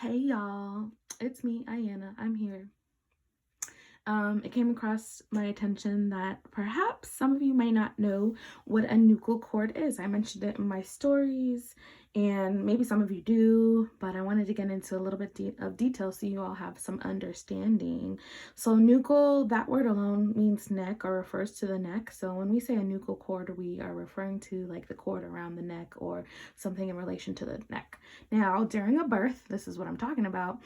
Hey y'all, it's me, Ayanna. I'm here. It came across my attention that perhaps some of you may not know what a nuchal cord is. I mentioned it in my stories, and maybe some of you do, but I wanted to get into a little bit of detail so you all have some understanding. So nuchal, that word alone means neck or refers to the neck. So when we say a nuchal cord, we are referring to like the cord around the neck or something in relation to the neck. Now, during a birth, this is what I'm talking about.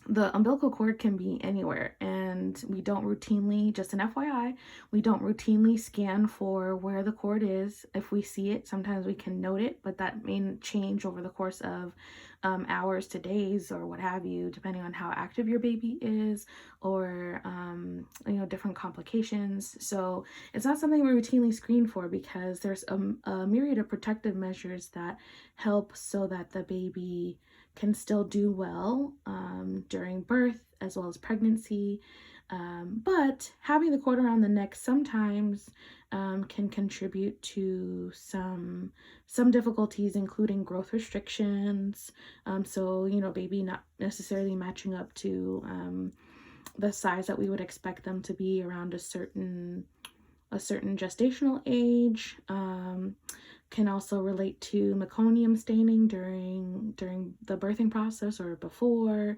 The umbilical cord can be anywhere, and we don't routinely, just an FYI, we don't routinely scan for where the cord is. If we see it, sometimes we can note it, but that may change over the course of hours to days or what have you, depending on how active your baby is or different complications. So it's not something we routinely screen for because there's a myriad of protective measures that help so that the baby can still do well during birth as well as pregnancy. But having the cord around the neck sometimes can contribute to some difficulties, including growth restrictions. So, baby not necessarily matching up to the size that we would expect them to be around a certain gestational age. Can also relate to meconium staining during the birthing process or before,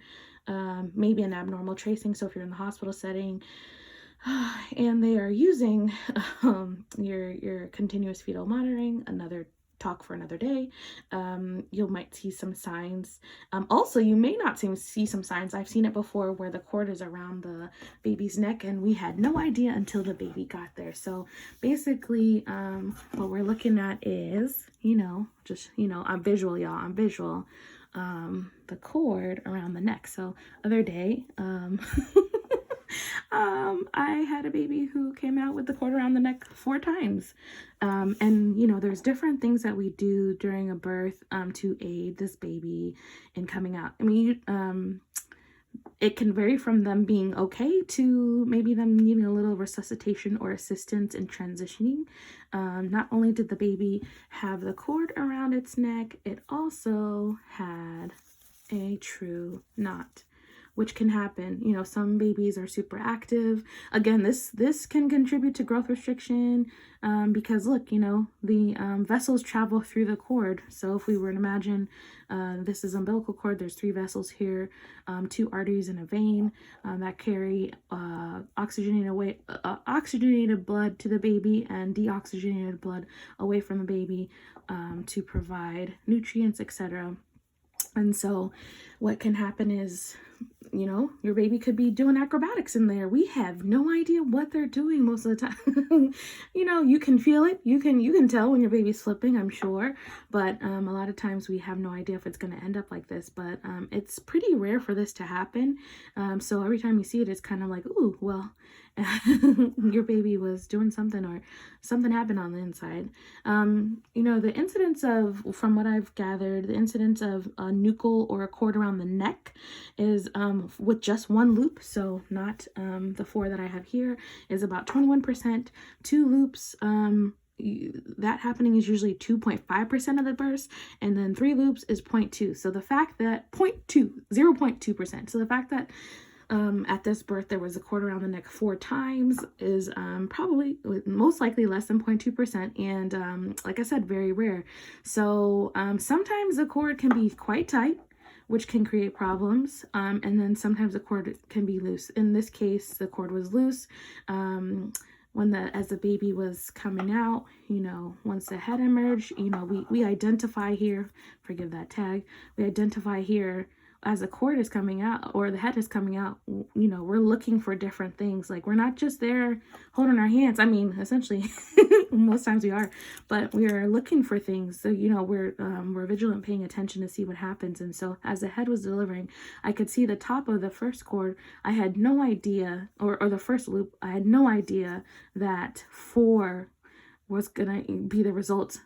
maybe an abnormal tracing. So if you're in the hospital setting and they are using your continuous fetal monitoring, another talk for another day, you might see some signs. Also, you may not see some signs. I've seen it before where the cord is around the baby's neck and we had no idea until the baby got there. So basically, what we're looking at is, I'm visual, y'all. I'm visual. The cord around the neck. So other day, I had a baby who came out with the cord around the neck 4 times. And there's different things that we do during a birth to aid this baby in coming out. I mean, it can vary from them being okay to maybe them needing a little resuscitation or assistance in transitioning. Not only did the baby have the cord around its neck, it also had a true knot, which can happen. Some babies are super active. Again, this can contribute to growth restriction because look, the vessels travel through the cord. So if we were to imagine this is umbilical cord, there's 3 vessels here, 2 arteries and a vein that carry oxygenated blood to the baby and deoxygenated blood away from the baby to provide nutrients, etc. And so what can happen is, your baby could be doing acrobatics in there. We have no idea what they're doing most of the time. You can feel it. You can tell when your baby's flipping, I'm sure. But a lot of times we have no idea if it's going to end up like this. But it's pretty rare for this to happen. So every time you see it, it's kind of like, ooh, well, your baby was doing something or something happened on the inside. The incidence of, from what I've gathered, the incidence of a nuchal or a cord around the neck is with just 1 loop, so not the 4 that I have here, is about 21%. 2 loops, that happening is usually 2.5% of the births, and then 3 loops is 0.2. So the fact that 0.2%. So the fact that at this birth there was a cord around the neck 4 times is probably most likely less than 0.2%, and like I said, very rare. So sometimes the cord can be quite tight, which can create problems, and then sometimes the cord can be loose. In this case, the cord was loose as the baby was coming out. Once the head emerged, we identify here, forgive that tag, we identify here as the cord is coming out or the head is coming out, we're looking for different things. Like, we're not just there holding our hands. I mean, essentially, most times we are, but we are looking for things. So, we're vigilant, paying attention to see what happens. And so as the head was delivering, I could see the top of the first cord. I had no idea, or the first loop, I had no idea that 4 was gonna be the result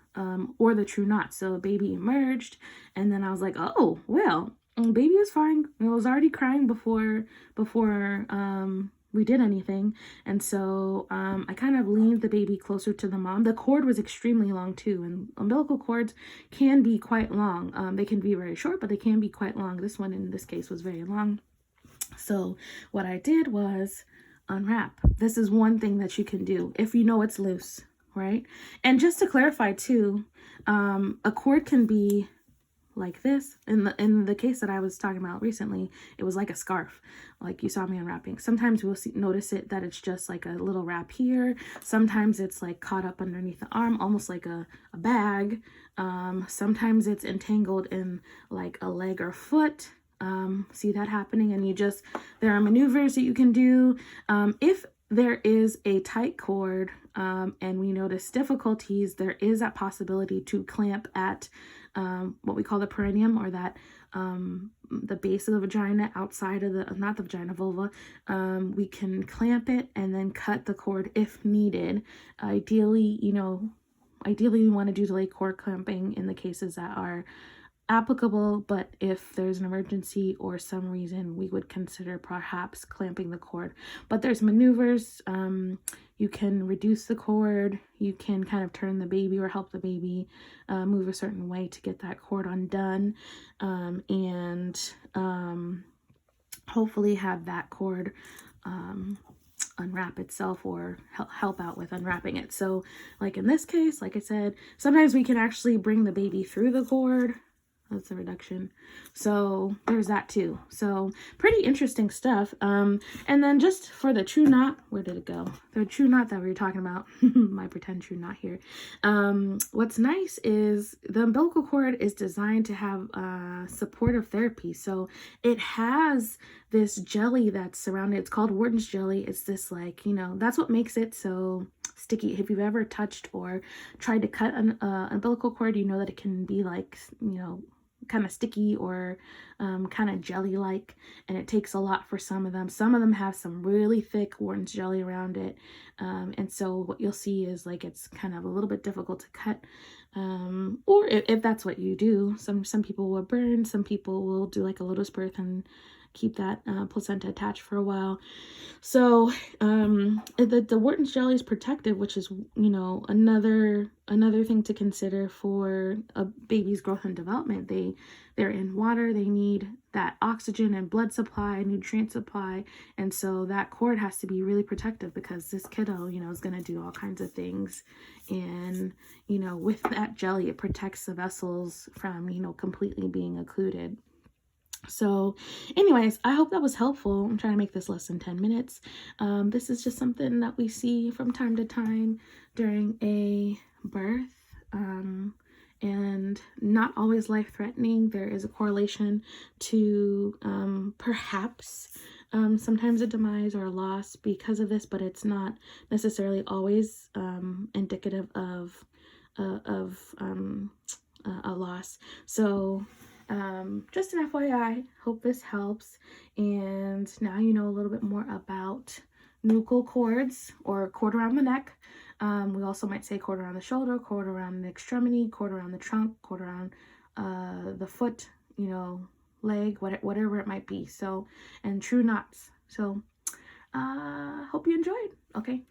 or the true knot. So baby emerged, and then I was like, oh, well, baby was fine. I was already crying before we did anything. And so I kind of leaned the baby closer to the mom. The cord was extremely long too, and umbilical cords can be quite long. They can be very short, but they can be quite long. This one in this case was very long. So what I did was unwrap. This is one thing that you can do if you know it's loose, right? And just to clarify too, a cord can be like this. In the case that I was talking about recently, it was like a scarf, like you saw me unwrapping. Sometimes we'll notice it that it's just like a little wrap here. Sometimes it's like caught up underneath the arm, almost like a bag. Sometimes it's entangled in like a leg or foot. See that happening, and there are maneuvers that you can do. If there is a tight cord and we notice difficulties, there is that possibility to clamp at what we call the perineum, or that the base of the vagina, outside of the, not the vagina, vulva. We can clamp it and then cut the cord if needed. Ideally, we want to do delay cord clamping in the cases that are applicable, but if there's an emergency or some reason, we would consider perhaps clamping the cord. But there's maneuvers. You can reduce the cord, you can kind of turn the baby or help the baby move a certain way to get that cord undone, and hopefully have that cord unwrap itself, or help out with unwrapping it. So like in this case, like I said, sometimes we can actually bring the baby through the cord. That's a reduction. So there's that too. So pretty interesting stuff. And then just for the true knot, where did it go? The true knot that we were talking about, my pretend true knot here. What's nice is the umbilical cord is designed to have supportive therapy. So it has this jelly that's surrounded. It's called Wharton's jelly. It's this like, that's what makes it so sticky. If you've ever touched or tried to cut an umbilical cord, you know that it can be like, kind of sticky or kind of jelly-like, and it takes a lot for some of them. Some of them have some really thick Wharton's jelly around it, and so what you'll see is like it's kind of a little bit difficult to cut, or if that's what you do. Some people will burn, some people will do like a lotus birth and keep that placenta attached for a while. So the Wharton's jelly is protective, which is another thing to consider for a baby's growth and development. They're in water, they need that oxygen and blood supply, nutrient supply, and so that cord has to be really protective, because this kiddo is going to do all kinds of things, and with that jelly it protects the vessels from completely being occluded. So anyways, I hope that was helpful. I'm trying to make this less than 10 minutes. This is just something that we see from time to time during a birth, and not always life-threatening. There is a correlation to perhaps sometimes a demise or a loss because of this, but it's not necessarily always indicative of a loss. So just an FYI, hope this helps. And now you know a little bit more about nuchal cords, or cord around the neck. We also might say cord around the shoulder, cord around the extremity, cord around the trunk, cord around the foot, leg, whatever it might be. So, and true knots. So hope you enjoyed. Okay,